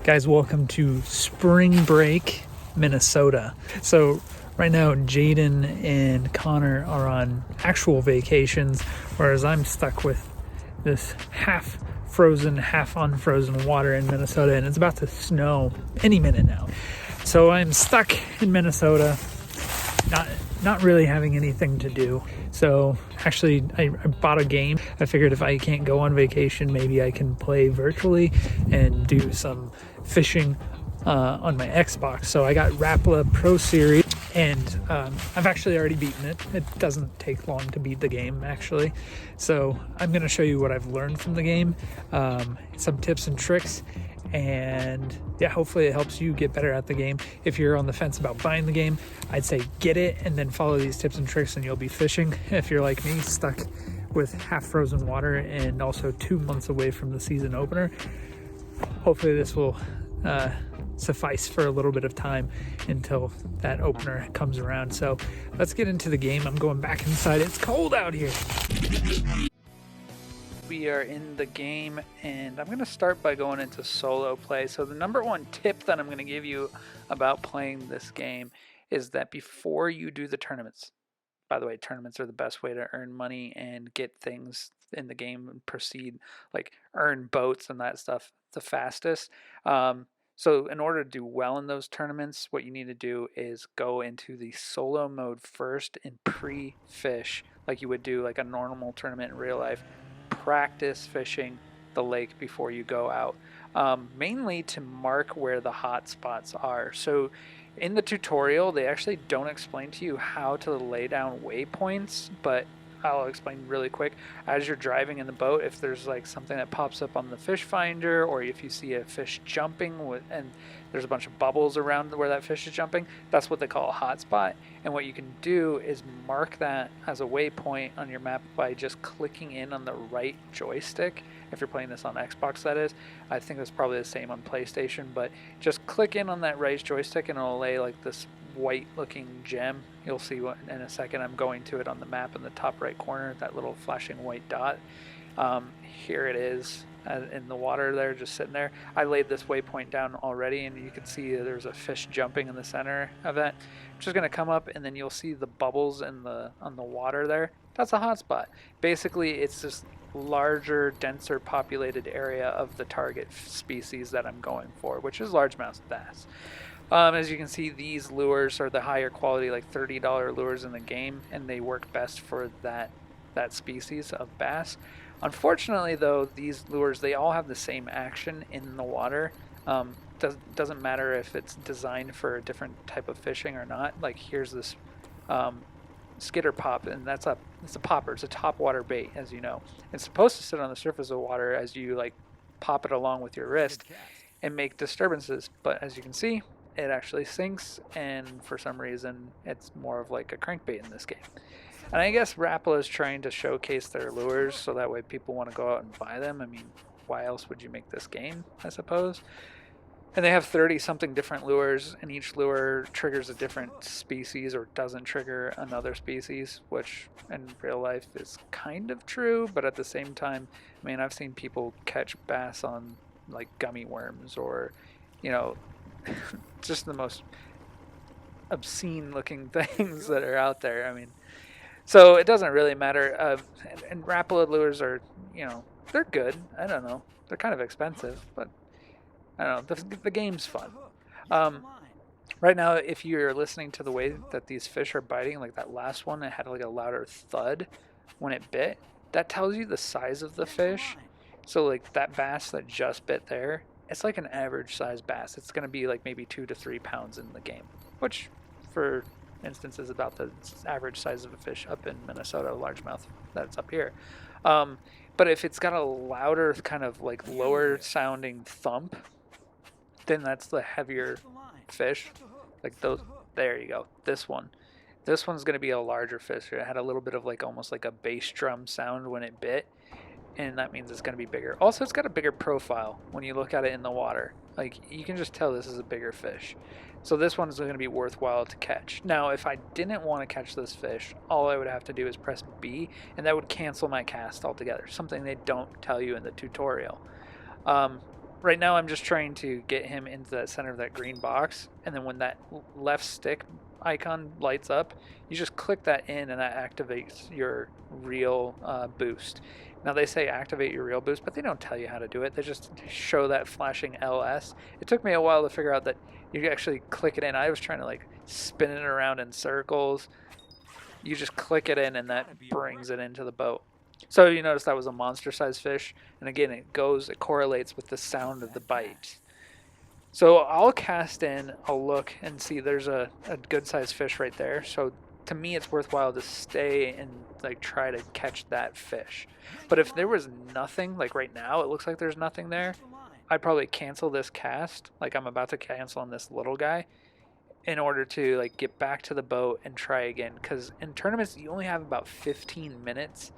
Guys, welcome to Spring Break, Minnesota. So right now, Jaden and Connor are on actual vacations, whereas I'm stuck with this half frozen, half unfrozen water in Minnesota, and it's about to snow any minute now. So I'm stuck in Minnesota, not really having anything to do. So actually, I bought a game. I figured if I can't go on vacation, maybe I can play virtually and do some fishing on my Xbox. So I got Rapala Pro Series, and I've actually already beaten it. It doesn't take long to beat the game, actually. So I'm going to show you what I've learned from the game, some tips and tricks, and yeah, hopefully it helps you get better at the game. If you're on the fence about buying the game, I'd say get it and then follow these tips and tricks and you'll be fishing. If you're like me, stuck with half frozen water and also 2 months away from the season opener, hopefully this will suffice for a little bit of time until that opener comes around. So let's get into the game. I'm going back inside. It's cold out here. We are in the game, and I'm going to start by going into solo play. So the number one tip that I'm going to give you about playing this game is that before you do the tournaments, by the way, tournaments are the best way to earn money and get things in the game and proceed, like earn boats and that stuff the fastest. So in order to do well in those tournaments, what you need to do is go into the solo mode first and pre-fish like you would do like a normal tournament in real life. Practice fishing the lake before you go out, mainly to mark where the hot spots are. So in the tutorial, they actually don't explain to you how to lay down waypoints, but I'll explain really quick. As you're driving in the boat, if there's like something that pops up on the fish finder, or if you see a fish jumping and there's a bunch of bubbles around where that fish is jumping, that's what they call a hotspot. And what you can do is mark that as a waypoint on your map by just clicking in on the right joystick. If you're playing this on Xbox, that is. I think it's probably the same on PlayStation, but just click in on that right joystick and it'll lay like this white looking gem. You'll see what in a second. I'm going to it on the map in the top right corner, that little flashing white dot. Here it is in the water there, just sitting there. I laid this waypoint down already, and you can see there's a fish jumping in the center of that. I'm just going to come up, and then you'll see the bubbles on the water there. That's a hotspot. Basically, it's this larger, denser populated area of the target species that I'm going for, which is largemouth bass. As you can see, these lures are the higher quality, like $30 lures in the game, and they work best for that species of bass. Unfortunately, though, these lures, they all have the same action in the water. Doesn't matter if it's designed for a different type of fishing or not. Like here's this skitter pop, and it's a popper. It's a top water bait, as you know. It's supposed to sit on the surface of water as you like pop it along with your wrist and make disturbances. But as you can see, it actually sinks, and for some reason, it's more of like a crankbait in this game. And I guess Rapala is trying to showcase their lures so that way people want to go out and buy them. I mean, why else would you make this game, I suppose? And they have 30-something different lures, and each lure triggers a different species or doesn't trigger another species, which in real life is kind of true, but at the same time, I mean, I've seen people catch bass on like gummy worms or, you know, just the most obscene looking things that are out there. I mean, so it doesn't really matter. And Rapala lures are, you know, they're good. I don't know. They're kind of expensive, but I don't know. The game's fun. Right now, if you're listening to the way that these fish are biting, like that last one, it had like a louder thud when it bit. That tells you the size of the fish. So like that bass that just bit there, it's like an average size bass. It's going to be like maybe 2 to 3 pounds in the game, which for instance is about the average size of a fish up in Minnesota, largemouth that's up here. But if it's got a louder kind of like lower sounding thump, then that's the heavier fish. Like those, there you go. This one's going to be a larger fish. It had a little bit of like almost like a bass drum sound when it bit. and that means it's going to be bigger. Also, it's got a bigger profile when you look at it in the water. Like, you can just tell this is a bigger fish. So this one is going to be worthwhile to catch. Now, if I didn't want to catch this fish, all I would have to do is press B, and that would cancel my cast altogether, something they don't tell you in the tutorial. Right now I'm just trying to get him into the center of that green box, and then when that left stick icon lights up, you just click that in and that activates your reel boost. Now they say activate your reel boost, but they don't tell you how to do it. They just show that flashing LS. It took me a while to figure out that you actually click it in. I was trying to like spin it around in circles. You just click it in and that brings it into the boat. So you notice that was a monster-sized fish, and again, it correlates with the sound of the bite. So I'll cast in, I'll look and see there's a good-sized fish right there. So to me, it's worthwhile to stay and like try to catch that fish. But if there was nothing, like right now, it looks like there's nothing there, I'd probably cancel this cast, like I'm about to cancel on this little guy, in order to like get back to the boat and try again. Because in tournaments, you only have about 15 minutes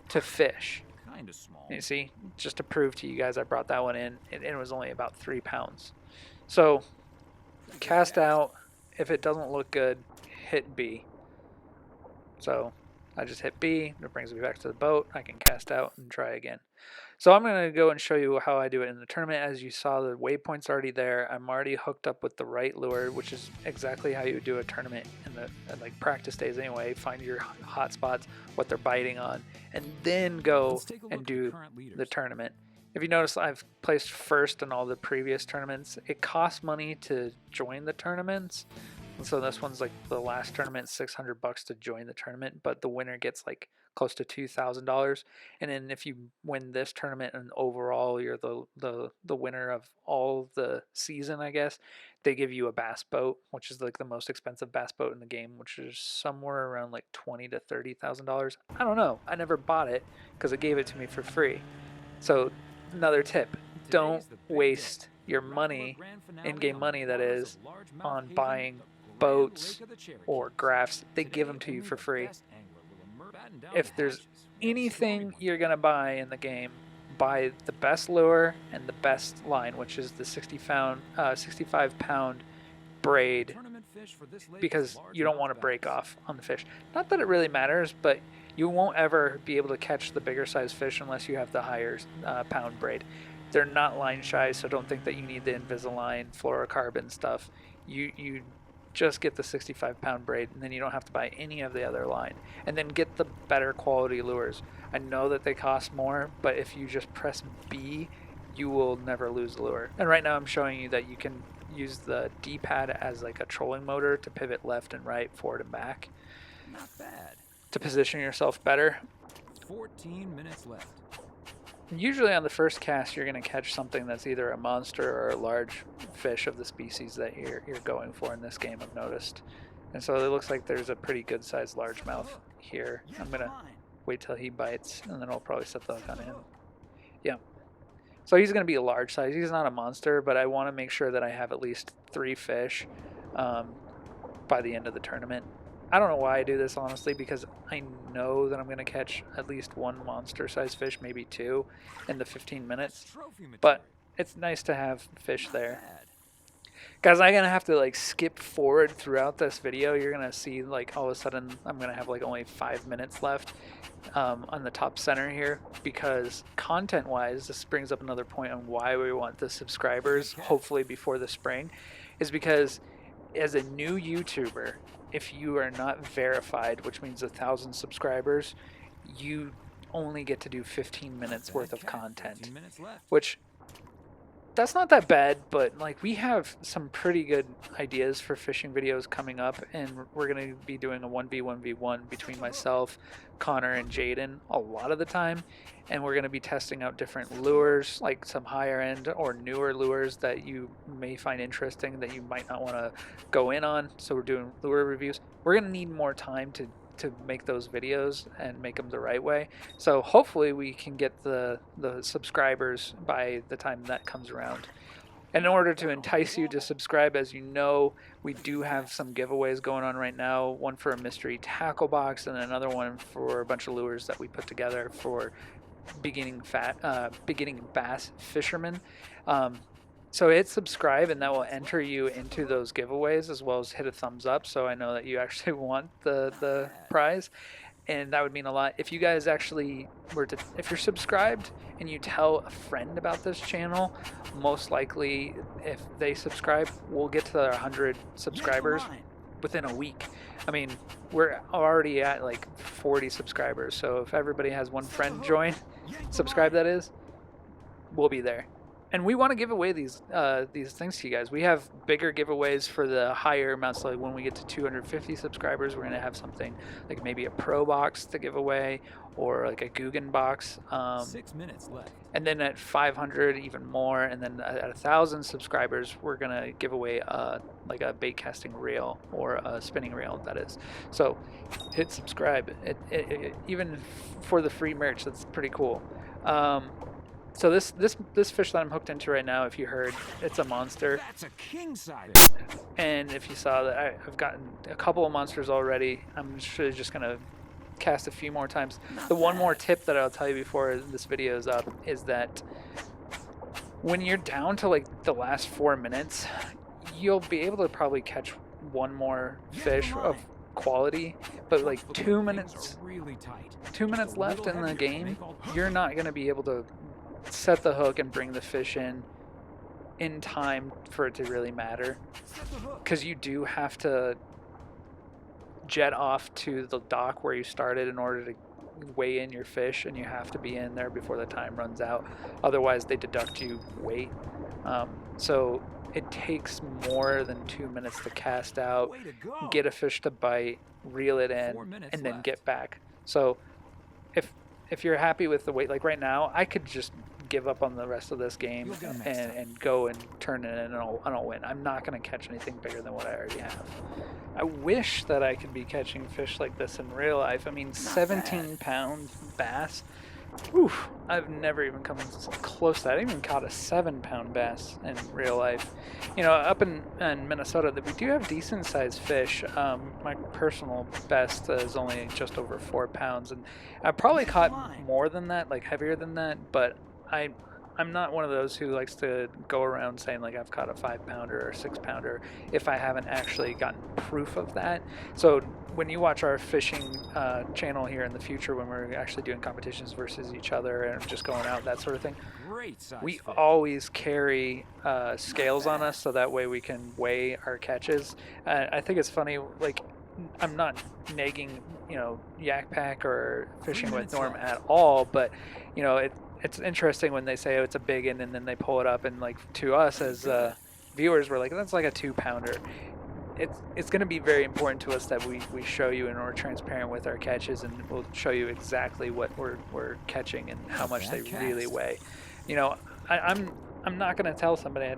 to fish. Kind of small. You see, just to prove to you guys, I brought that one in, and it was only about 3 pounds. So cast out. If it doesn't look good, hit B. So I just hit B. It brings me back to the boat. I can cast out and try again. So I'm going to go and show you how I do it in the tournament. As you saw, the waypoint's already there. I'm already hooked up with the right lure, which is exactly how you would do a tournament in the like practice days anyway. Find your hot spots, what they're biting on, and then go and do the tournament. If you notice, I've placed first in all the previous tournaments. It costs money to join the tournaments. And so this one's like the last tournament, $600 to join the tournament, but the winner gets like close to $2,000. And then if you win this tournament and overall you're the winner of all the season, I guess, they give you a bass boat, which is like the most expensive bass boat in the game, which is somewhere around like $20,000 to $30,000. I don't know. I never bought it because it gave it to me for free. So another tip, don't waste your money, in-game money that is, on buying boats or graphs. They give them to you for free. If there's anything you're going to buy in the game, buy the best lure and the best line, which is the 65-pound braid, because you don't want to break off on the fish. Not that it really matters, but you won't ever be able to catch the bigger size fish unless you have the higher pound braid. They're not line shy, so don't think that you need the Invisalign fluorocarbon stuff. You just get the 65-pound braid, and then you don't have to buy any of the other line. And then get the better quality lures. I know that they cost more, but if you just press B, you will never lose the lure. And right now I'm showing you that you can use the D-pad as like a trolling motor to pivot left and right, forward and back. Not bad. To position yourself better. 14 minutes left. Usually on the first cast, you're going to catch something that's either a monster or a large fish of the species that you're going for in this game, I've noticed. And so it looks like there's a pretty good sized largemouth here. I'm going to wait till he bites, and then I'll probably set the hook on him. Yeah. So he's going to be a large size. He's not a monster, but I want to make sure that I have at least 3 fish by the end of the tournament. I don't know why I do this, honestly, because I know that I'm going to catch at least 1 monster-sized fish, maybe 2, in the 15 minutes. But it's nice to have fish there. Guys, I'm going to have to like skip forward throughout this video. You're going to see like all of a sudden I'm going to have like only 5 minutes left on the top center here, because content-wise, this brings up another point on why we want the subscribers, hopefully before the spring, is because as a new YouTuber, if you are not verified, which means 1,000 subscribers, you only get to do 15 minutes worth of content, which that's not that bad, but like we have some pretty good ideas for fishing videos coming up, and we're going to be doing a 1v1v1 between myself, Connor, and Jaden a lot of the time, and we're going to be testing out different lures, like some higher end or newer lures that you may find interesting that you might not want to go in on. So we're doing lure reviews. We're going to need more time to make those videos and make them the right way. So hopefully we can get the subscribers by the time that comes around. And in order to entice you to subscribe, as you know, we do have some giveaways going on right now. One for a mystery tackle box and another one for a bunch of lures that we put together for beginning bass fisherman. So hit subscribe, and that will enter you into those giveaways, as well as hit a thumbs up, so I know that you actually want the prize. And that would mean a lot if you guys actually were to, if you're subscribed and you tell a friend about this channel. Most likely, if they subscribe, we'll get to 100 subscribers within a week. I mean, we're already at like 40 subscribers, so if everybody has one friend join, subscribe that is, we'll be there. And we want to give away these things to you guys. We have bigger giveaways for the higher amounts. So like when we get to 250 subscribers, we're going to have something like maybe a Pro box to give away, or like a Guggen box. 6 minutes left. And then at 500, even more. And then at 1,000 subscribers, we're going to give away like a bait casting reel, or a spinning reel, that is. So hit subscribe. Even for the free merch, that's pretty cool. So this fish that I'm hooked into right now, if you heard, it's a monster. That's a king size. And if you saw that, I've gotten a couple of monsters already. I'm just gonna cast a few more times. The one more tip that I'll tell you before this video is up is that when you're down to like the last 4 minutes, you'll be able to probably catch one more fish of quality, but like 2 minutes, 2 minutes left in the game, you're not gonna be able to set the hook and bring the fish in time for it to really matter, because you do have to jet off to the dock where you started in order to weigh in your fish, and you have to be in there before the time runs out, otherwise they deduct you weight. So it takes more than 2 minutes to cast out, get a fish to bite, reel it in, and then get back. So if you're happy with the weight, like right now, I could just give up on the rest of this game and go and turn it in, and I'll win. I'm not going to catch anything bigger than what I already have. I wish that I could be catching fish like this in real life. I mean, 17-pound bass. Oof, I've never even come close to that. I even caught a 7-pound bass in real life. You know, up in Minnesota, that we do have decent sized fish. My personal best is only just over 4 pounds, and I probably caught more than that, like heavier than that, but I'm not one of those who likes to go around saying like I've caught a 5-pounder or 6-pounder if I haven't actually gotten proof of that. So when you watch our fishing channel here in the future, when we're actually doing competitions versus each other and just going out, that sort of thing, we always carry scales on us, so that way we can weigh our catches. I think it's funny, like, I'm not nagging, you know, Yak Pack or Fishing with Norm at all, but you know, it's interesting when they say, oh, it's a big one, and then they pull it up, and like to us as viewers, we're like, that's like a 2-pounder. It's going to be very important to us that we show you, and we're transparent with our catches, and we'll show you exactly what we're catching and how much they really weigh. You know, I'm not going to tell somebody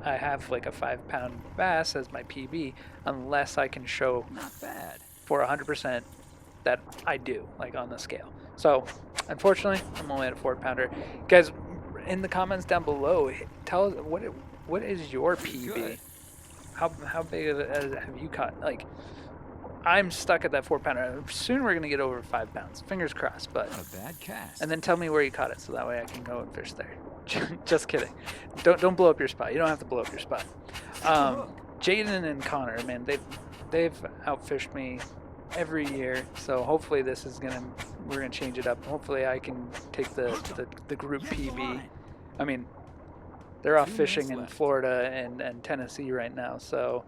I have like a 5-pound bass as my PB unless I can show for 100% that I do, like on the scale. So unfortunately, I'm only at a 4-pounder. Guys, in the comments down below, tell us what is your PB? How big of it have you caught? Like, I'm stuck at that 4-pounder. Soon we're gonna get over 5 pounds. Fingers crossed. But not a bad cast. And then tell me where you caught it, so that way I can go and fish there. Just kidding. Don't blow up your spot. You don't have to blow up your spot. Jaden and Connor, man, they've outfished me every year. So hopefully we're gonna change it up. Hopefully I can take the group PB. I mean, they're off fishing in Florida and Tennessee right now, so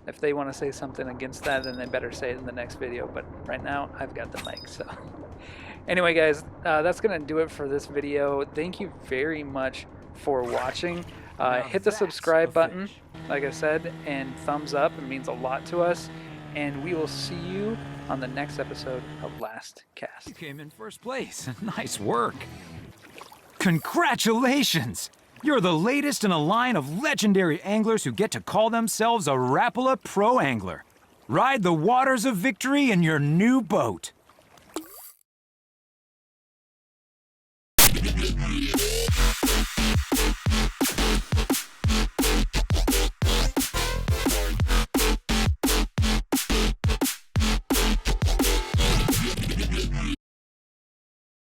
if they want to say something against that, then they better say it in the next video. But right now, I've got the mic. So anyway, guys, that's going to do it for this video. Thank you very much for watching. Hit the subscribe button, like I said, and thumbs up. It means a lot to us. And we will see you on the next episode of Last Cast. You came in first place. Nice work. Congratulations! You're the latest in a line of legendary anglers who get to call themselves a Rapala Pro Angler. Ride the waters of victory in your new boat.